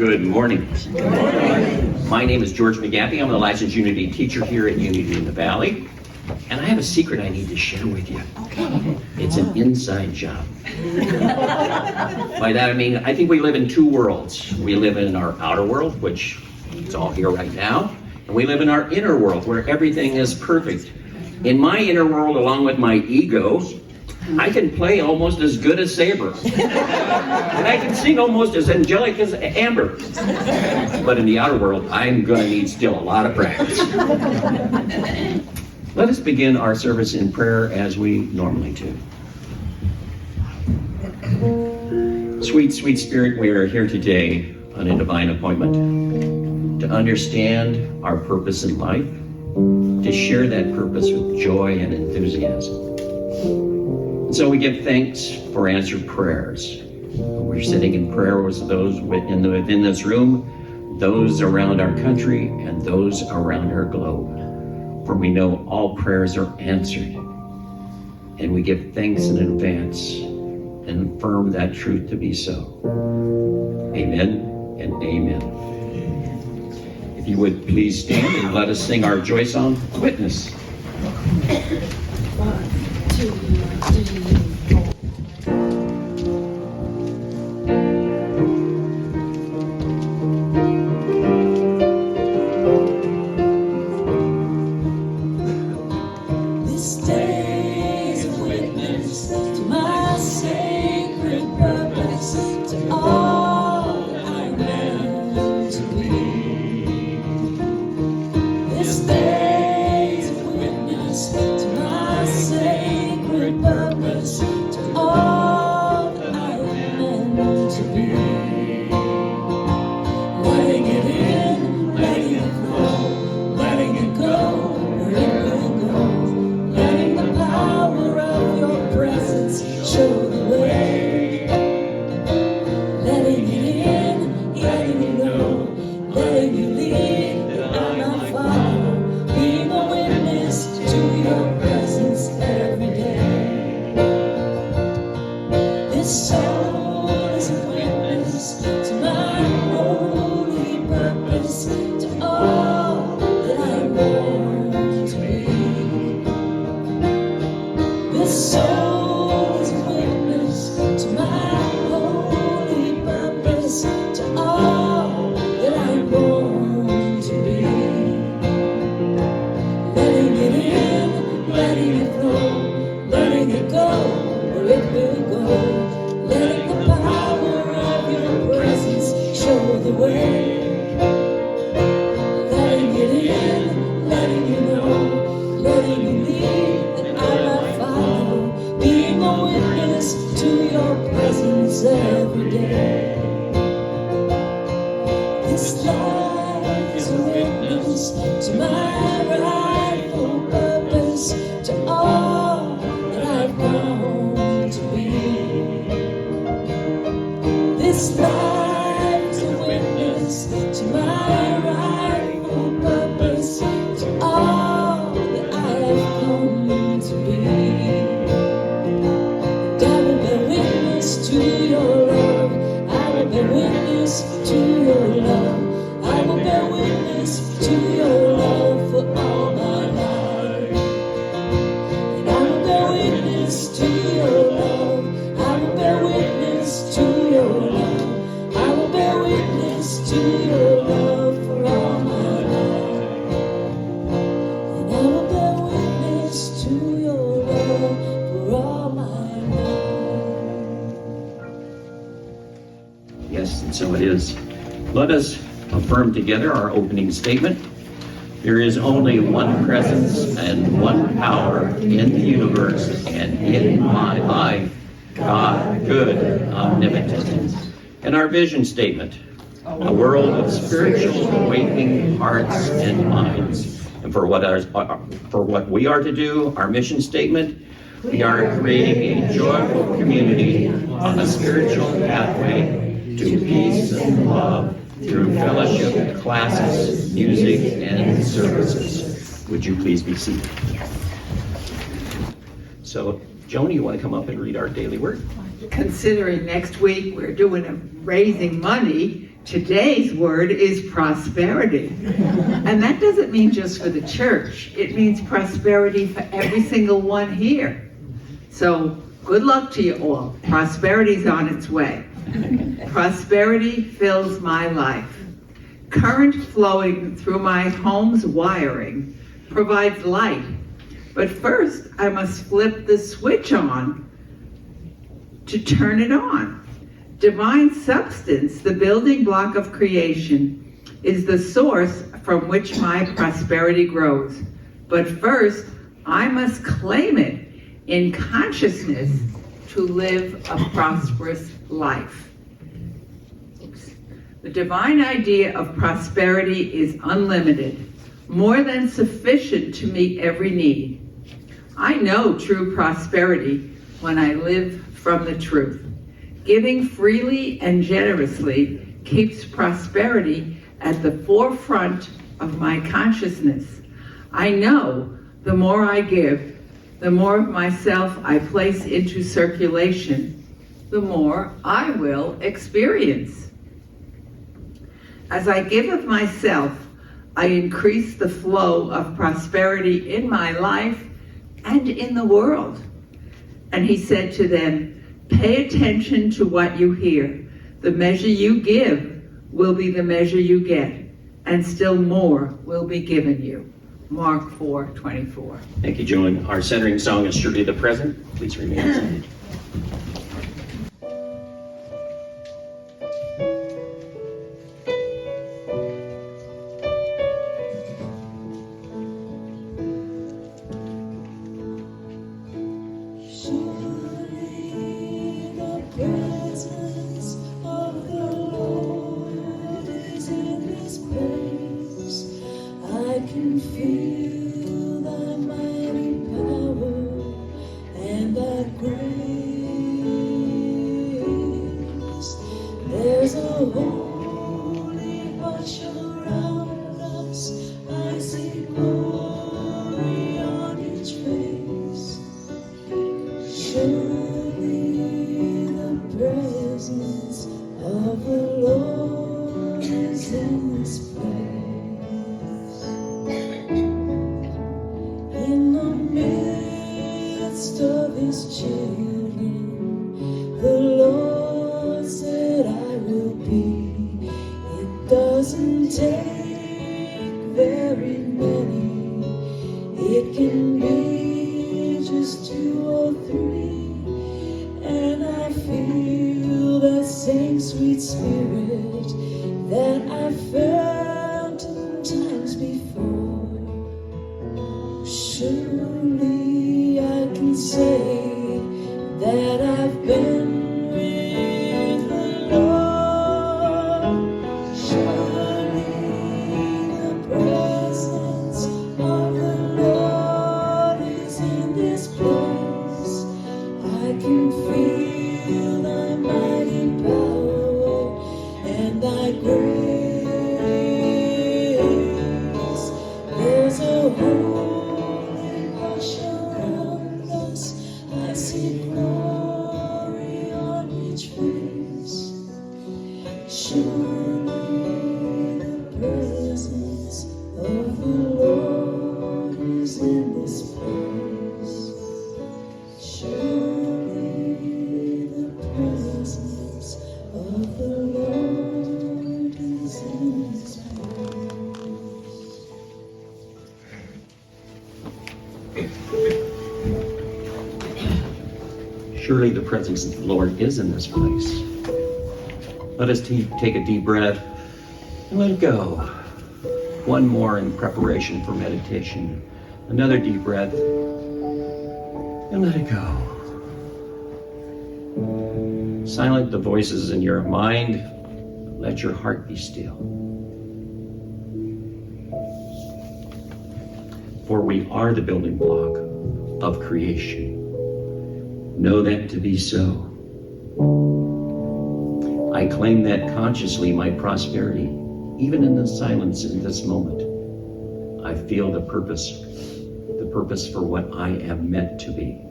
Good morning. My name is George McGaffey. I'm a licensed Unity teacher here at Unity in the Valley. And I have a secret I need to share with you. It's an inside job. By that I mean, I think we live in two worlds. We live in our outer world, which is all here right now. And we live in our inner world, where everything is perfect. In my inner world, along with my ego, I can play almost as good as Saber. And I can sing almost as angelic as Amber. But in the outer world, I'm going to need still a lot of practice. Let us begin our service in prayer as we normally do. Sweet, sweet Spirit, we are here today on a divine appointment to understand our purpose in life, to share that purpose with joy and enthusiasm. And so we give thanks for answered prayers. We're sitting in prayer with those within this room, those around our country, and those around our globe. For we know all prayers are answered. And we give thanks in advance and affirm that truth to be so. Amen and amen. If you would please stand and let us sing our joy song, Witness. 1, 2, 3, 4. This day is a witness to my sacred purpose, to all that I am to be. This day is a witness to my sacred purpose, to all that I am to be. Letting it in, letting it flow, letting it go, where it will go. Letting the power of your presence show the way. Letting it in, letting it know, letting you lead, that I might follow. Being a witness to your presence every day. This soul is a witness to my holy purpose, to all that I want to be. This soul is a witness to my holy purpose, to all that I want to be. Letting it in, letting it flow, letting it go, where it will go. Letting the power of your presence show the way. Letting it in, letting you know, letting you lead, that I might follow. Being a witness to your presence every day. This life is a witness to my rightful purpose, to all that I've come to be. This life is a witness to my rightful purpose, to all that I have come to be. I will bear witness to your love. I will bear witness to your love. I will bear witness to your love for all my life. And I will bear witness to your love. I will bear witness to your love. I will bear witness to your love for all my life. And I will bear witness to your love for all my life. Yes, and so it is. Let us affirm together our opening statement. There is only one presence and one power in the universe and in my life, God, good, omnipotent. And our vision statement, a world of spiritual awakening hearts and minds. And for what we are to do, our mission statement, we are creating a joyful community on a spiritual pathway to peace and love through fellowship, classes, music, and services. Would you please be seated? So, Joni, you want to come up and read our daily word? Considering next week we're doing raising money Today's word is prosperity. And that doesn't mean just for the church. It means prosperity for every single one here. So good luck to you all. Prosperity's on its way. Prosperity fills my life. Current flowing through my home's wiring provides light. But first, I must flip the switch on to turn it on. Divine substance, the building block of creation, is the source from which my prosperity grows. But first, I must claim it in consciousness to live a prosperous life. The divine idea of prosperity is unlimited, more than sufficient to meet every need. I know true prosperity when I live from the truth. Giving freely and generously keeps prosperity at the forefront of my consciousness. I know the more I give, the more of myself I place into circulation, the more I will experience. As I give of myself, I increase the flow of prosperity in my life and in the world. And he said to them, pay attention to what you hear. The measure you give will be the measure you get, and still more will be given you. Mark 4:24. Thank you, Joan. Our centering song is Surely the Present. Please remain seated. Presence of the Lord is in this place. I can feel thy mighty power and thy grace. There's a holy hush around us. I see glory on each face. Surely the presence of the Lord is in this place. In the midst of his children, the Lord said, I will be. It doesn't take very many. It can be just 2 or 3. And I feel that same sweet spirit that I felt in times before. Surely I can say that I've been with the Lord. Surely the presence of the Lord is in this place. I can feel thy mighty power and thy grace. There's a holy hush around us. I see glory on each face. Surely the presence of the Lord is in this place. Surely the presence of the Lord is in this place. Surely the presence of the Lord is in this place. Let us take a deep breath and let it go. One more in preparation for meditation. Another deep breath and let it go. Silent the voices in your mind. Let your heart be still. For we are the building block of creation. Know that to be so. I claim that consciously my prosperity, even in the silence in this moment. I feel the purpose for what I am meant to be.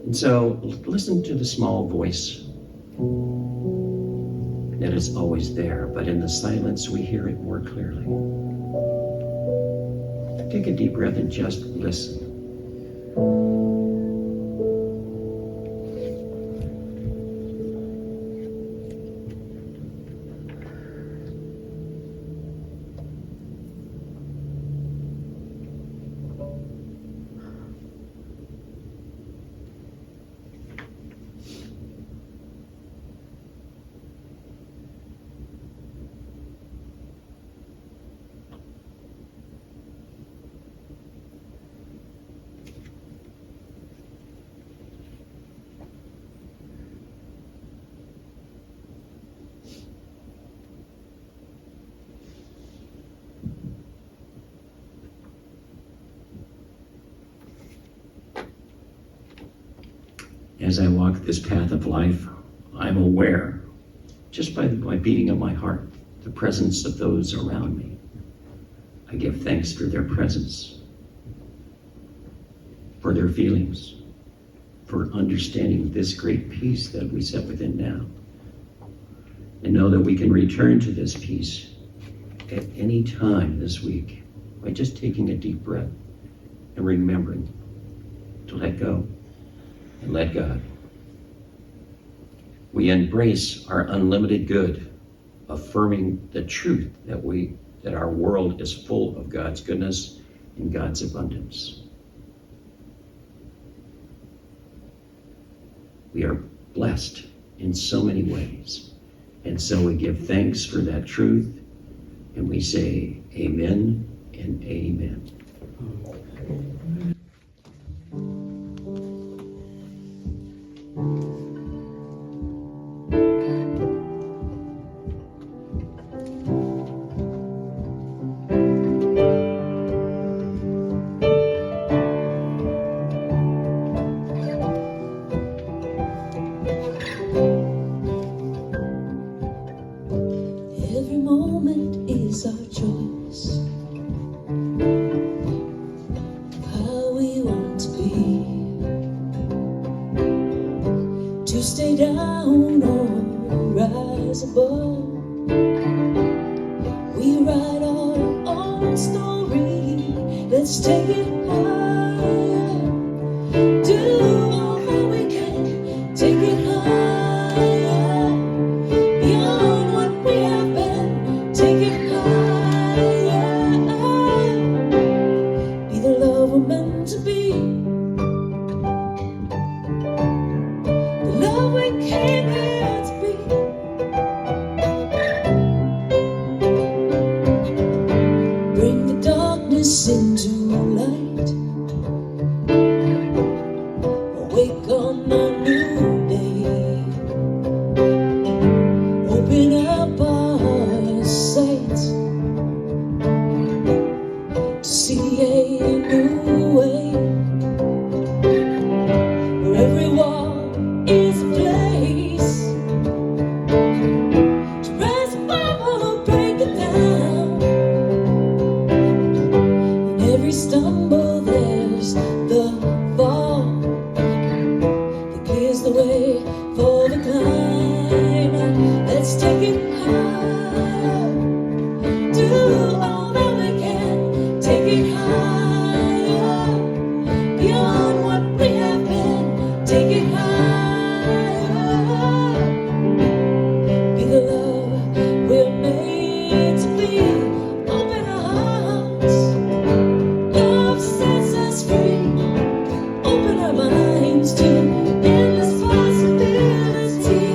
And so listen to the small voice that is always there, but in the silence we hear it more clearly. Take a deep breath and just listen. As I walk this path of life, I'm aware, just by the beating of my heart, the presence of those around me. I give thanks for their presence, for their feelings, for understanding this great peace that we sit within now. And know that we can return to this peace at any time this week by just taking a deep breath and remembering to let go and let God. We embrace our unlimited good, affirming the truth that our world is full of God's goodness and God's abundance. We are blessed in so many ways, and so we give thanks for that truth, and we say amen and amen. Every moment is our choice of how we want to be, to stay down or rise above. We write our own story, let's take it higher, do all that we can, take it higher, beyond what we have been, take it higher, be the love we're meant to be, the love we came here to be. Bring the darkness into light, awake on a new day, open up our sight to see a new way, where every wall is a place to rise above or break it down. In every stumble there's the fall that clears the way for the climb. Let's take it higher, do all that we can, take it higher, beyond what we have been, take it higher, be the love we're made to be, open our hearts, love sets us free, open our minds to endless possibility,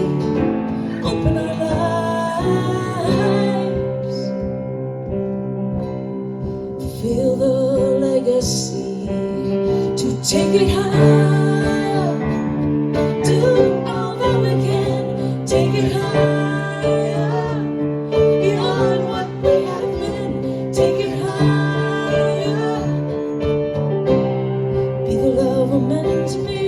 open our lives, feel the legacy, to take it higher, do all that we can, take it higher, beyond what we have been, take it higher, be the love we're meant to be,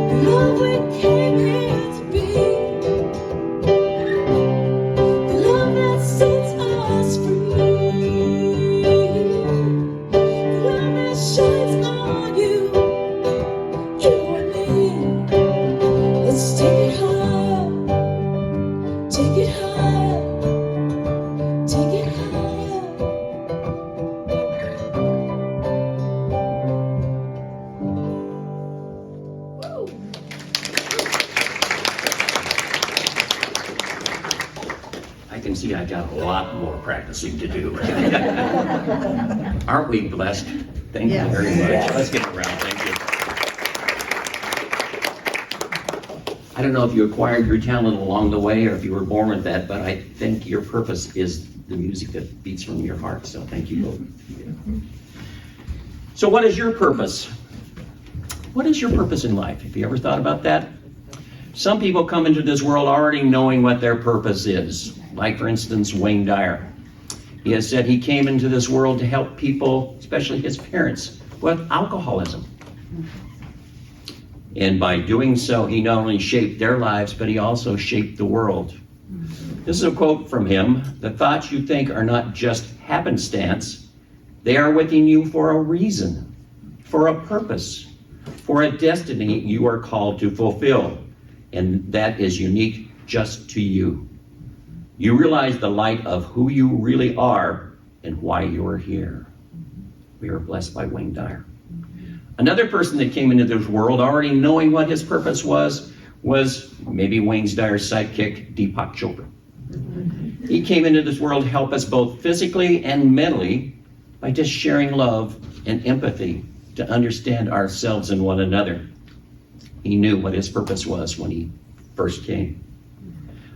the love we came here to be, the love that sets us free, the love that lot more practicing to do. Aren't we blessed? Thank you very much. Let's give it a round. Thank you. I don't know if you acquired your talent along the way or if you were born with that, but I think your purpose is the music that beats from your heart. So thank you both. So what is your purpose? What is your purpose in life? Have you ever thought about that? Some people come into this world already knowing what their purpose is. Like, for instance, Wayne Dyer. He has said he came into this world to help people, especially his parents, with alcoholism. And by doing so, he not only shaped their lives, but he also shaped the world. This is a quote from him: "The thoughts you think are not just happenstance. They are within you for a reason, for a purpose, for a destiny you are called to fulfill. And that is unique just to you. You realize the light of who you really are and why you are here." We are blessed by Wayne Dyer. Another person that came into this world already knowing what his purpose was maybe Wayne Dyer's sidekick, Deepak Chopra. He came into this world to help us both physically and mentally by just sharing love and empathy to understand ourselves and one another. He knew what his purpose was when he first came.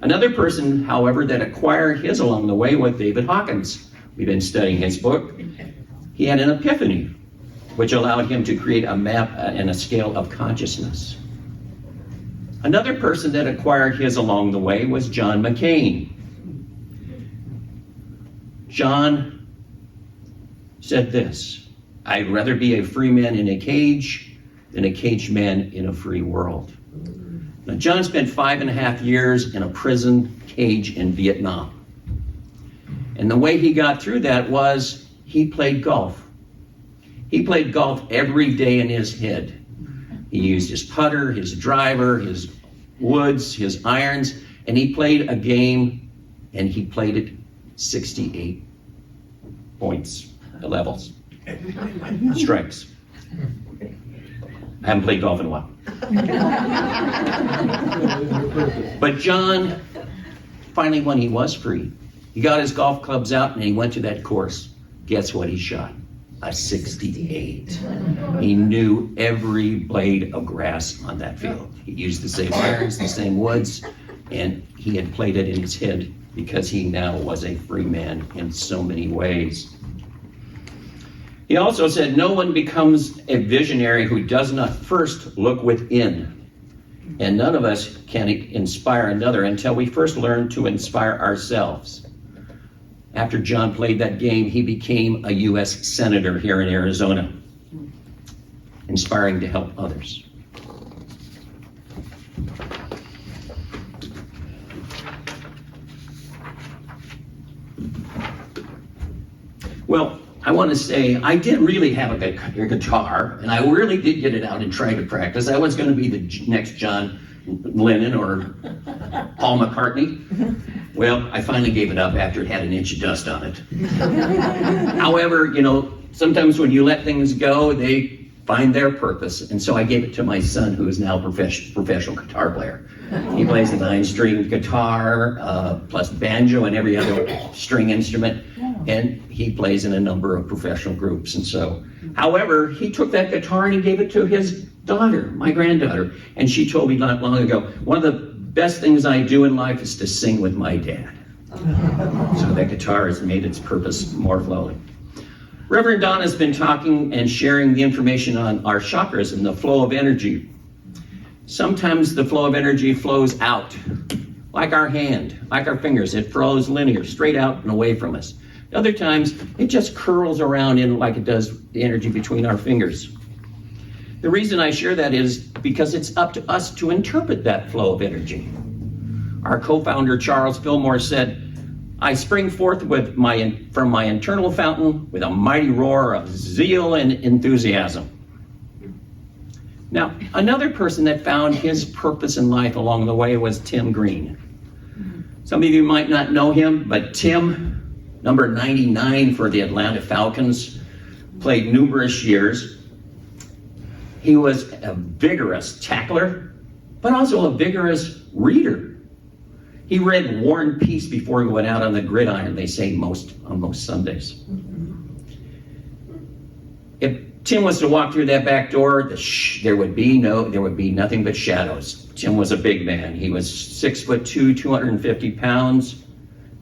Another person, however, that acquired his along the way was David Hawkins. We've been studying his book. He had an epiphany, which allowed him to create a map and a scale of consciousness. Another person that acquired his along the way was John McCain. John said this: "I'd rather be a free man in a cage than a caged man in a free world." Now, John spent 5.5 years in a prison cage in Vietnam. And the way he got through that was he played golf. He played golf every day in his head. He used his putter, his driver, his woods, his irons, and he played a game, and he played it 68 points, levels, strikes. I haven't played golf in a while. But John, finally, when he was free, he got his golf clubs out and he went to that course. Guess what he shot? A 68. He knew every blade of grass on that field. He used the same irons, the same woods, and he had played it in his head because he now was a free man in so many ways. He also said, "No one becomes a visionary who does not first look within." And none of us can inspire another until we first learn to inspire ourselves. After John played that game, he became a U.S. Senator here in Arizona, inspiring to help others. Well, I want to say I did really have a guitar, and I really did get it out and try to practice. I was going to be the next John Lennon or Paul McCartney. Well, I finally gave it up after it had an inch of dust on it. However, sometimes when you let things go, they find their purpose. And so I gave it to my son, who is now a professional guitar player. He plays a 9-string guitar, plus banjo and every other string instrument. And he plays in a number of professional groups. And so, however, he took that guitar and he gave it to his daughter, my granddaughter. And she told me not long ago, "One of the best things I do in life is to sing with my dad." So that guitar has made its purpose more flowing. Reverend Don has been talking and sharing the information on our chakras and the flow of energy. Sometimes the flow of energy flows out, like our hand, like our fingers. It flows linear, straight out and away from us. Other times, it just curls around in like it does the energy between our fingers. The reason I share that is because it's up to us to interpret that flow of energy. Our co-founder, Charles Fillmore, said, "I spring forth from my internal fountain with a mighty roar of zeal and enthusiasm." Now, another person that found his purpose in life along the way was Tim Green. Some of you might not know him, but Tim, number 99 for the Atlanta Falcons, played numerous years. He was a vigorous tackler, but also a vigorous reader. He read War and Peace before he went out on the gridiron, they say on most Sundays. If Tim was to walk through that back door, there would be nothing but shadows. Tim was a big man. He was 6'2", 250 pounds.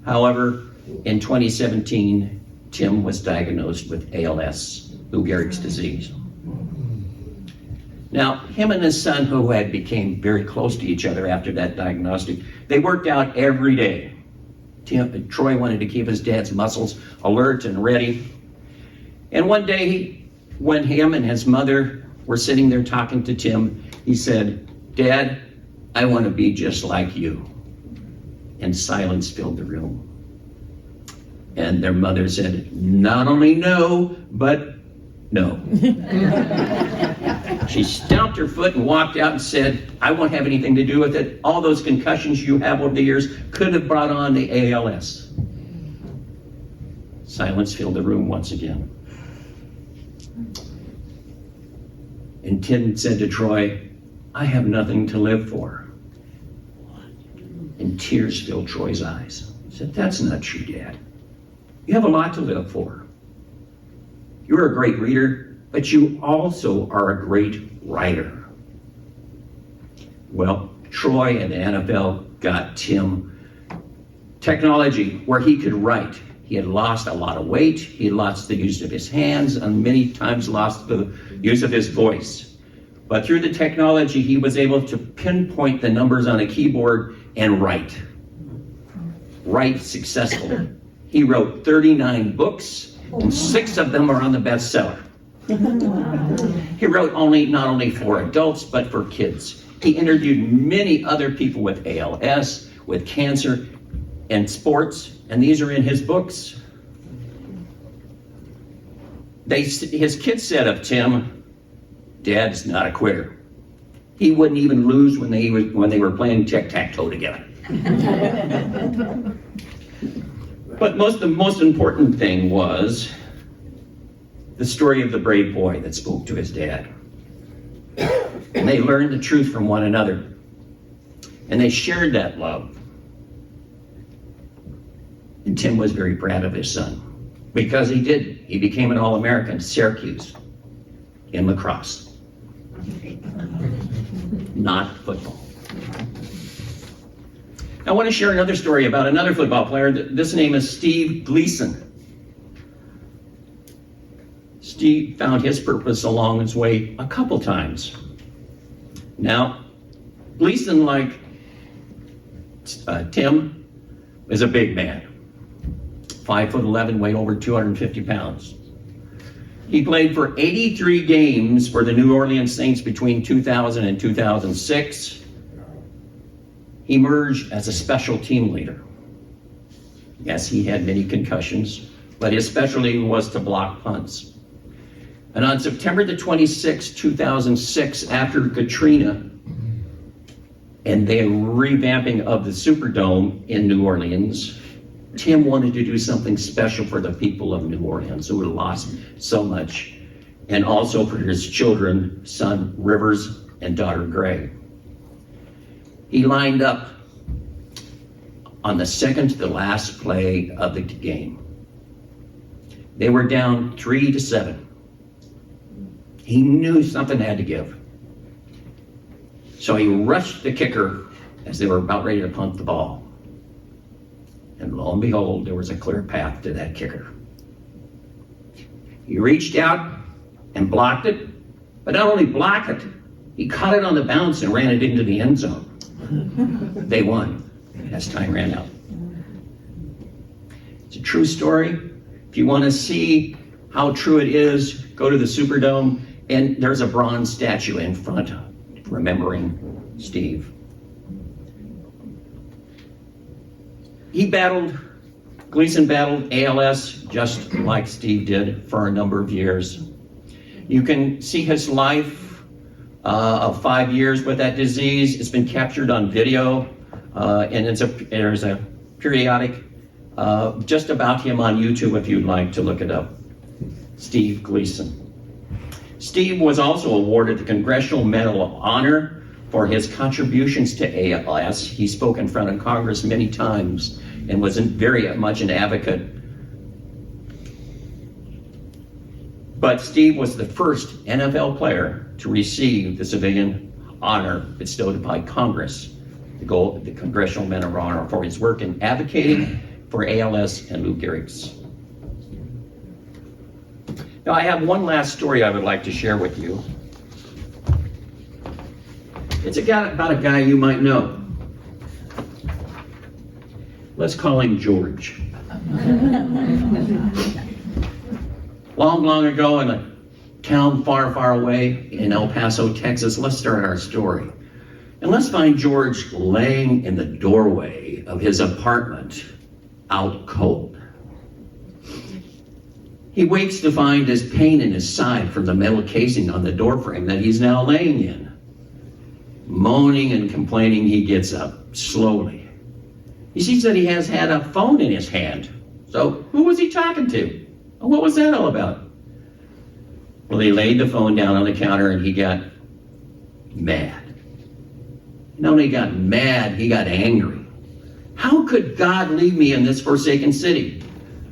However, in 2017, Tim was diagnosed with ALS, Lou Gehrig's disease. Now, him and his son, who had became very close to each other after that diagnostic, they worked out every day. Troy wanted to keep his dad's muscles alert and ready. And one day, when him and his mother were sitting there talking to Tim, he said, "Dad, I want to be just like you." And silence filled the room. And their mother said, "Not only no, but no." She stamped her foot and walked out and said, "I won't have anything to do with it. All those concussions you have over the years could have brought on the ALS." Silence filled the room once again. And Tim said to Troy, "I have nothing to live for." And tears filled Troy's eyes. He said, "That's not true, Dad. You have a lot to live for. You're a great reader, but you also are a great writer." Well, Troy and the NFL got Tim technology where he could write. He had lost a lot of weight, he lost the use of his hands, and many times lost the use of his voice. But through the technology, he was able to pinpoint the numbers on a keyboard and write successfully. He wrote 39 books, and 6 of them are on the bestseller. He wrote not only for adults, but for kids. He interviewed many other people with ALS, with cancer, and sports, and these are in his books. His kids said of Tim, "Dad's not a quitter." He wouldn't even lose when they were playing tic-tac-toe together. But the most important thing was the story of the brave boy that spoke to his dad. And they learned the truth from one another. And they shared that love. And Tim was very proud of his son. Because he did. He became an All-American at Syracuse in lacrosse. Not football. I want to share another story about another football player. This name is Steve Gleason. Steve found his purpose along his way a couple times. Now, Gleason, like Tim, is a big man. 5'11", weighed over 250 pounds. He played for 83 games for the New Orleans Saints between 2000 and 2006. He emerged as a special team leader. Yes, he had many concussions, but his specialty was to block punts. And on September the 26th, 2006, after Katrina and the revamping of the Superdome in New Orleans, Tim wanted to do something special for the people of New Orleans who had lost so much, and also for his children, son Rivers and daughter Gray. He lined up on the second to the last play of the game. They were down 3-7. He knew something had to give. So he rushed the kicker as they were about ready to punt the ball. And lo and behold, there was a clear path to that kicker. He reached out and blocked it, but not only blocked it, he caught it on the bounce and ran it into the end zone. They won as time ran out. It's a true story. If you want to see how true it is, go to the Superdome, and there's a bronze statue in front remembering Steve. Gleason battled ALS just like Steve did for a number of years. You can see his life of 5 years with that disease. It's been captured on video, and there's a periodic just about him on YouTube if you'd like to look it up. Steve Gleason. Steve was also awarded the Congressional Medal of Honor for his contributions to ALS. He spoke in front of Congress many times and was very much an advocate. But Steve was the first NFL player to receive the civilian honor bestowed by Congress, the Congressional Medal of Honor, for his work in advocating for ALS and Lou Gehrig's. Now, I have one last story I would like to share with you. It's about a guy you might know. Let's call him George. Long ago in a town far away in El Paso, Texas, let's start our story. And let's find George laying in the doorway of his apartment, out cold. He wakes to find his pain in his side from the metal casing on the doorframe that he's now laying in. Moaning and complaining, he gets up slowly. He sees that he has had a phone in his hand. So who was he talking to? What was that all about? Well, he laid the phone down on the counter and he got mad. Not only got mad, he got angry. How could God leave me in this forsaken city?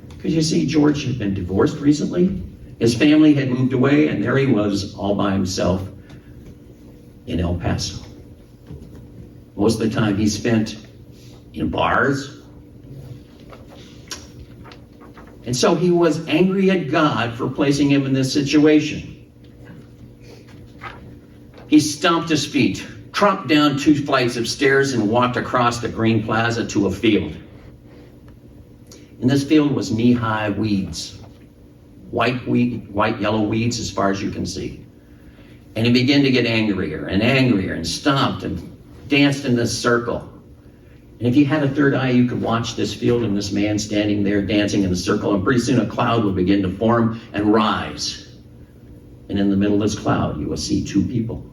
Because you see, George had been divorced recently. His family had moved away, and there he was all by himself in El Paso. Most of the time he spent in bars. And so he was angry at God for placing him in this situation. He stomped his feet, tromped down 2 flights of stairs, and walked across the green plaza to a field. In this field was knee-high weeds, white, yellow weeds as far as you can see. And he began to get angrier and stomped and danced in this circle. And if you had a third eye, you could watch this field and this man standing there dancing in the circle, and pretty soon a cloud would begin to form and rise. And in the middle of this cloud, you will see 2 people.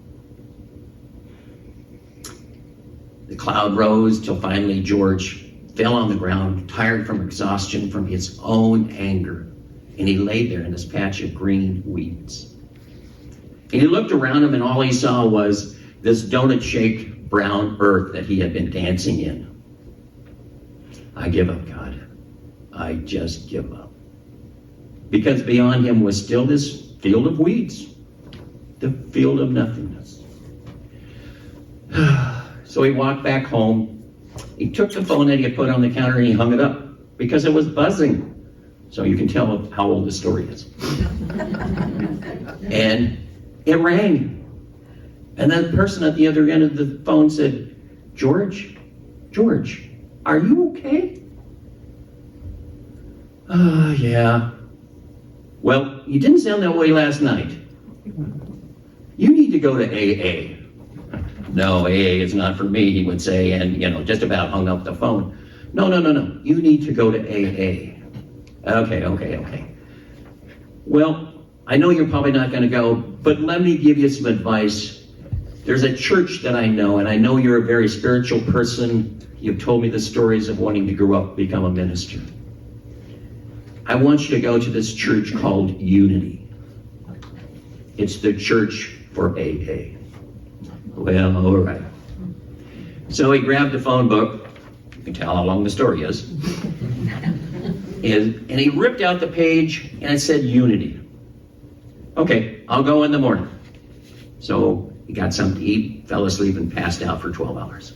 The cloud rose till finally George fell on the ground, tired from exhaustion from his own anger. And he lay there in this patch of green weeds. And he looked around him, and all he saw was this donut-shaped brown earth that he had been dancing in. I give up, God. I just give up. Because beyond him was still this field of weeds, the field of nothingness. So he walked back home. He took the phone that he had put on the counter and he hung it up because it was buzzing. So you can tell how old the story is. And it rang. And then the person at the other end of the phone said, George, are you okay? Yeah. Well, you didn't sound that way last night. You need to go to AA. No, AA is not for me, he would say, and, just about hung up the phone. No. You need to go to AA. Okay. Well, I know you're probably not going to go, but let me give you some advice. There's a church that I know, and I know you're a very spiritual person. You've told me the stories of wanting to grow up, become a minister. I want you to go to this church called Unity. It's the church for AA. Well, all right. So he grabbed the phone book. You can tell how long the story is. And he ripped out the page, and it said Unity. Okay, I'll go in the morning. So he got something to eat, fell asleep, and passed out for 12 hours.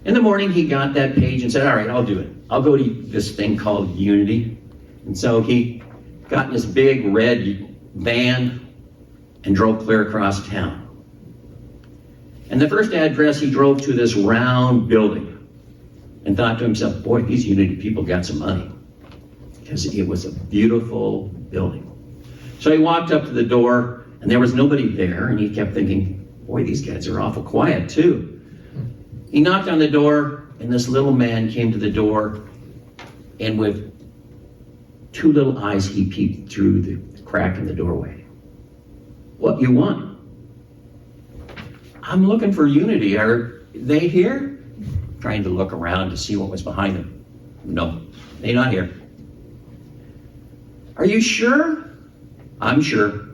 In the morning, he got that page and said, all right, I'll do it. I'll go to this thing called Unity. And so he got in this big red van and drove clear across town. And the first address, he drove to this round building and thought to himself, boy, these Unity people got some money, because it was a beautiful building. So he walked up to the door, and there was nobody there, and he kept thinking, boy, these guys are awful quiet too. He knocked on the door, and this little man came to the door, and with 2 little eyes, he peeped through the crack in the doorway. What you want? I'm looking for Unity. Are they here? Trying to look around to see what was behind them. No, they're not here. Are you sure? I'm sure.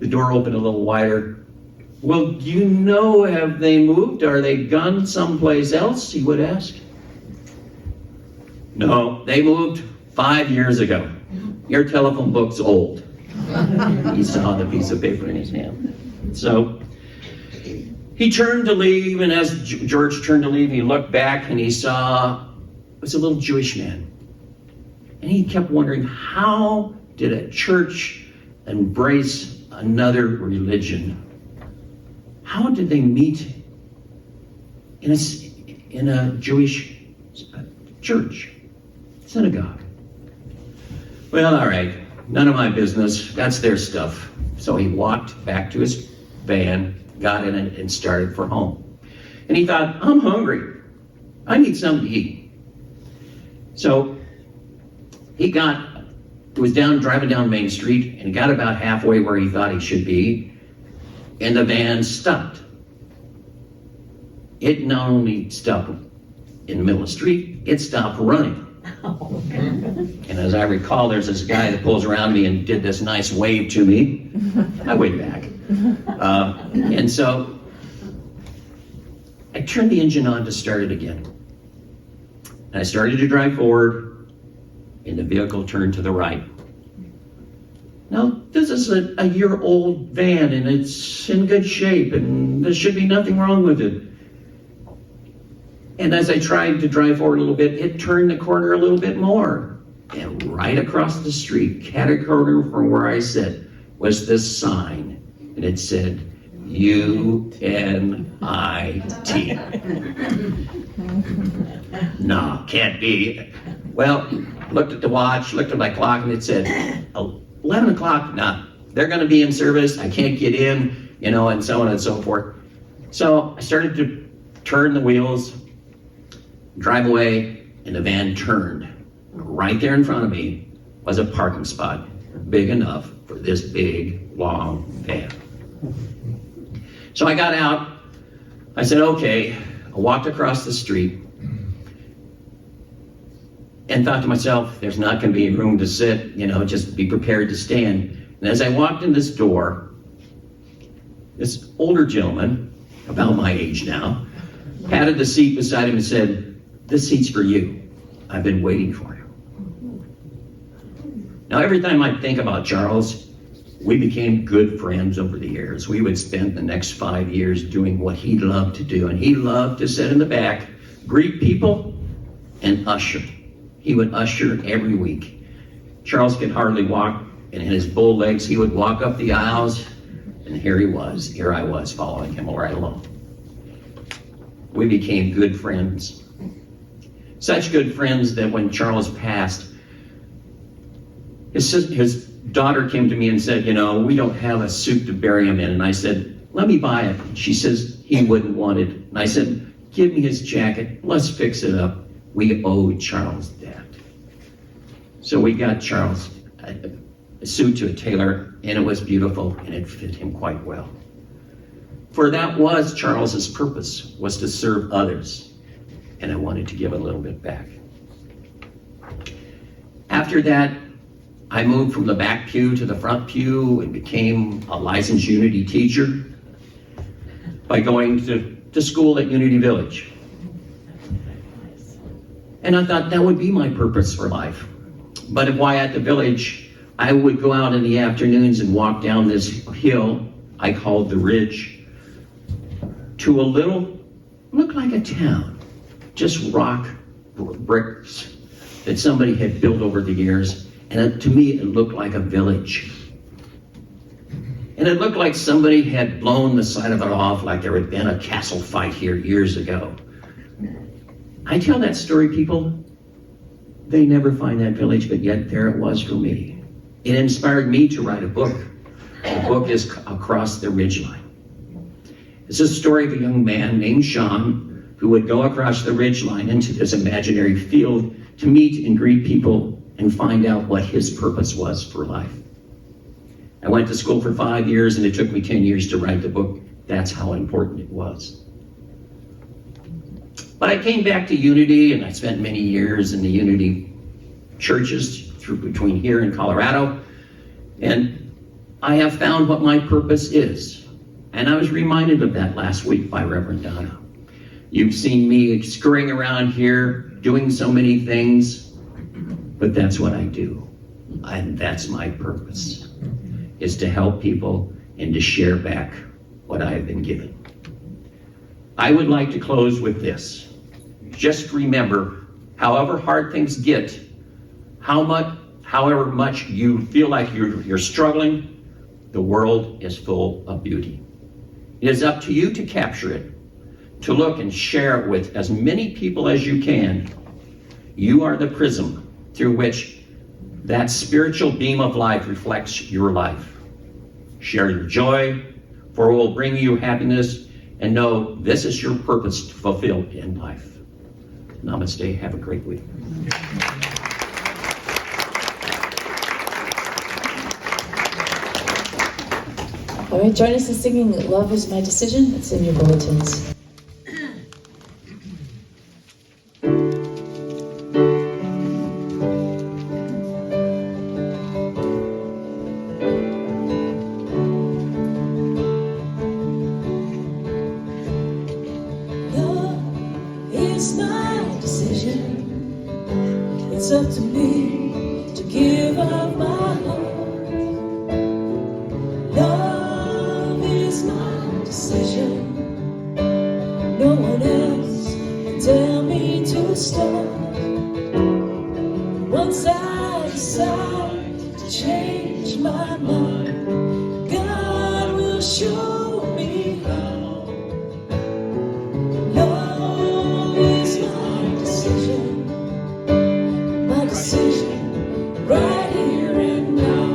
The door opened a little wider. Well, do you know, have they moved? Are they gone someplace else? He would ask. No, they moved 5 years ago. Your telephone book's old. He saw the piece of paper in his hand. So he turned to leave, and as George turned to leave, he looked back and he saw it was a little Jewish man. And he kept wondering, how did a church embrace another religion? How did they meet in a Jewish church, synagogue? Well, all right, none of my business. That's their stuff. So he walked back to his van, got in it, and started for home. And he thought, I'm hungry. I need something to eat. So he was driving down Main Street, and he got about halfway where he thought he should be, and the van stopped. It not only stopped in the middle of the street, it stopped running. And as I recall, there's this guy that pulls around me and did this nice wave to me. I waved back. And so I turned the engine on to start it again. And I started to drive forward, and the vehicle turned to the right. Now, this is a year-old van, and it's in good shape, and there should be nothing wrong with it. And as I tried to drive forward a little bit, it turned the corner a little bit more. And right across the street, cat-a-corner from where I sat, was this sign. And it said, UNIT. No, can't be. Well, looked at the watch, looked at my clock, and it said, 11 o'clock, nah, they're going to be in service. I can't get in, and so on and so forth. So I started to turn the wheels, drive away, and the van turned. Right there in front of me was a parking spot big enough for this big, long van. So I got out. I said, okay. I walked across the street and thought to myself, there's not going to be room to sit, just be prepared to stand. And as I walked in this door, this older gentleman, about my age now, patted the seat beside him and said, this seat's for you. I've been waiting for you. Now, every time I think about Charles, we became good friends over the years. We would spend the next 5 years doing what he loved to do. And he loved to sit in the back, greet people, and usher. He would usher every week. Charles could hardly walk, and in his bull legs, he would walk up the aisles, and here I was following him right along. We became good friends. Such good friends that when Charles passed, his daughter came to me and said, we don't have a suit to bury him in. And I said, let me buy it. She says he wouldn't want it. And I said, give me his jacket. Let's fix it up. We owe Charles that. So we got Charles a suit to a tailor, and it was beautiful, and it fit him quite well. For that was Charles's purpose, was to serve others, and I wanted to give a little bit back. After that, I moved from the back pew to the front pew and became a licensed Unity teacher by going to school at Unity Village. And I thought that would be my purpose for life. But while at the village, I would go out in the afternoons and walk down this hill I called the Ridge to a little, looked like a town, just rock bricks that somebody had built over the years. And to me, it looked like a village. And it looked like somebody had blown the side of it off, like there had been a castle fight here years ago. I tell that story, people, they never find that village, but yet there it was for me. It inspired me to write a book. The book is Across the Ridgeline. It's a story of a young man named Sean who would go across the ridgeline into this imaginary field to meet and greet people and find out what his purpose was for life. I went to school for 5 years, and it took me 10 years to write the book. That's how important it was. But I came back to Unity, and I spent many years in the Unity churches between here and Colorado. And I have found what my purpose is. And I was reminded of that last week by Reverend Donna. You've seen me scurrying around here, doing so many things, but that's what I do. And that's my purpose, is to help people and to share back what I have been given. I would like to close with this. Just remember, however hard things get, however much you feel like you're struggling, the world is full of beauty. It is up to you to capture it, to look and share it with as many people as you can. You are the prism through which that spiritual beam of life reflects your life. Share your joy, for it will bring you happiness, and know this is your purpose to fulfill in life. Namaste. Have a great week. All right, join us in singing Love Is My Decision. It's in your bulletins. Love is my decision. It's up to me to give up my heart. Love is my decision. No one else can tell me to stop. Once I decide to change my mind, God will show me how. Love is my decision, right here and now.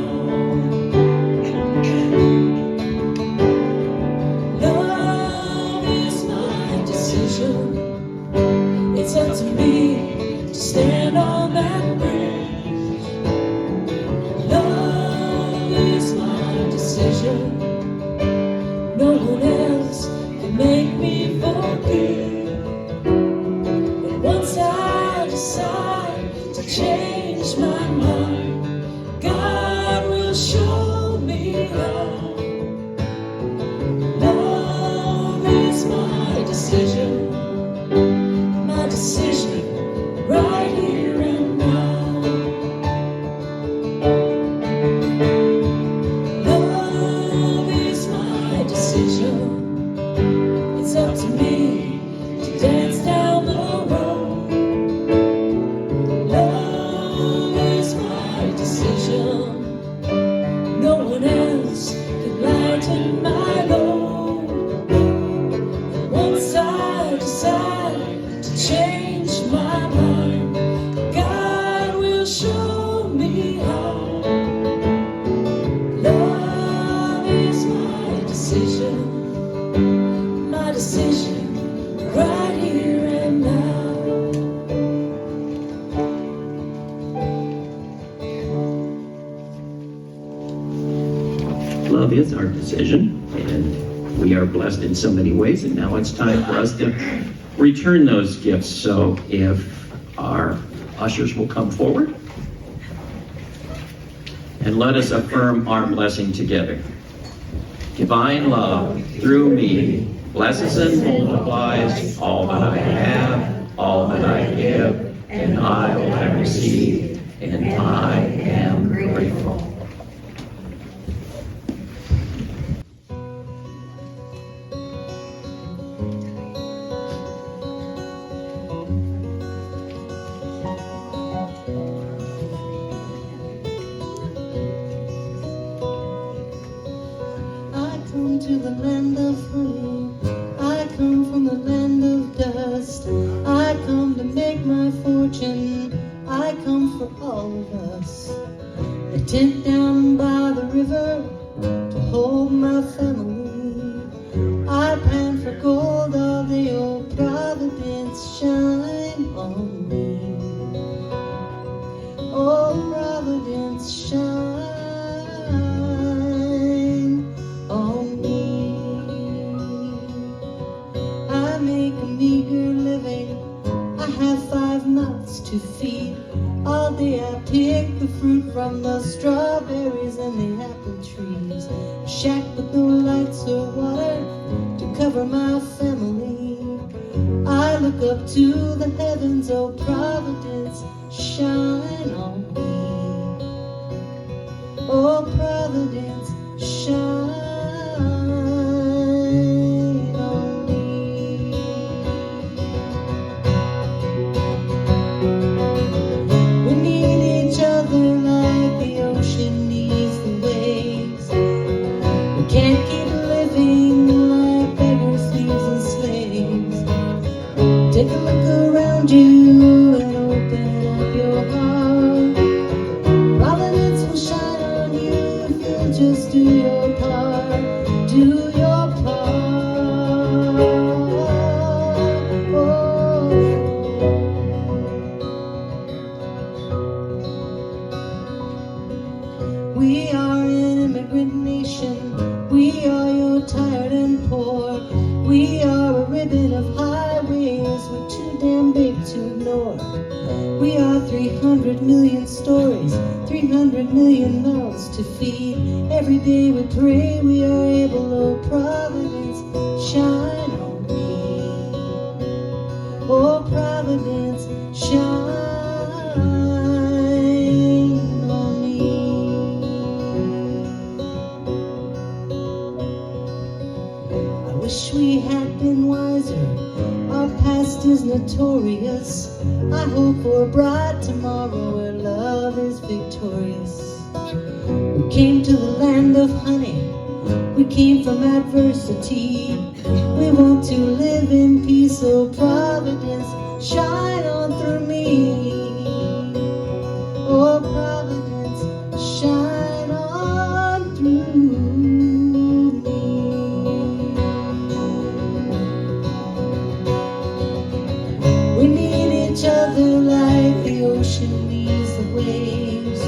It's up to me to stand on that bridge. Love is my decision. No one else can make me forgive. But once I decide to change my mind, God will show me how. Love is my decision. Decision, right here and now. Love is my decision. It's up to me to dance down the road. Love is my decision. No one else can lighten my load. And once I decide to change my mind, God will show me how. Love is my decision, right here and now. Love is our decision, and we are blessed in so many ways, and now it's time for us to return those gifts. So if our ushers will come forward and let us affirm our blessing together. Divine love through me blesses and multiplies all that I have, all that I give, and all that I receive, and I am grateful. To the land of honey, I come from the land of dust. I come to make my fortune, I come for all of us. A tent down by the river to hold my family. I pan for gold all day, oh Providence, shine on me. Oh Providence, shine. I make a meager living. I have 5 mouths to feed. All day I pick the fruit from the strawberries and the apple trees. A shack with no lights or water to cover my family. I look up to the heavens, oh Providence, shine on me. Oh Providence, shine on me. We need each other like the ocean needs the waves. We can't keep living like beggars, thieves, and slaves. Take a look around you and open up your heart. Providence will shine on you if you'll just do your part. Do your part. Oh. We are an immigrant nation. We are your tired and poor. We are a ribbon of highways we're too damn big to ignore. We are 300 million stories, 300 million mouths to feed. Every day we pray we are able, oh Providence, shine on me. Oh Providence, shine on me. I wish we had been wiser. Our past is notorious. I hope for a bright tomorrow where love is victorious. We came to the land of honey. We came from adversity. We want to live in peace, oh Providence, shine on through me. Oh Providence, shine on through me. We need each other like the ocean needs the waves.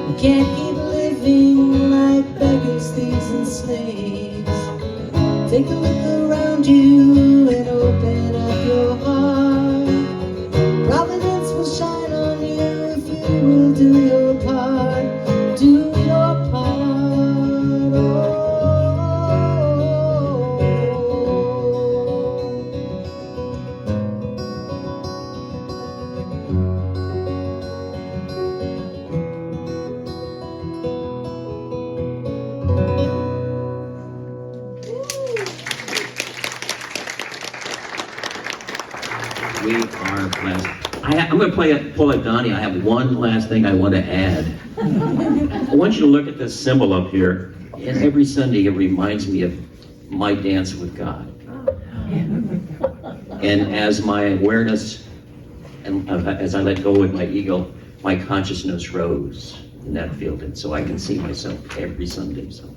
We can't keep living like beggars, thieves, and slaves. Take a look around you and open up your heart. Providence will shine on you if you will do your part. Do your part. Oh. We are blessed. I'm going to pull a Donnie. I have one last thing I want to add. I want you to look at this symbol up here. And every Sunday it reminds me of my dance with God. And as my awareness and as I let go with my ego, my consciousness rose in that field. And so I can see myself every Sunday. So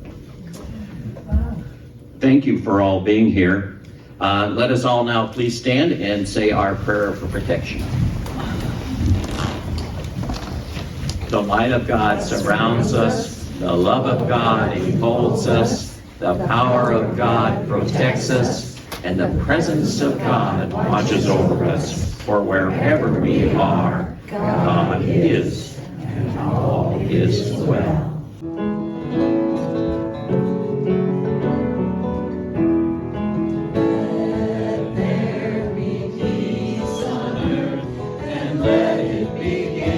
thank you for all being here. Let us all now please stand and say our prayer for protection. The light of God surrounds us. The love of God enfolds us. The power of God protects us. And the presence of God watches over us. For wherever we are, God is, and all is well. Let it begin.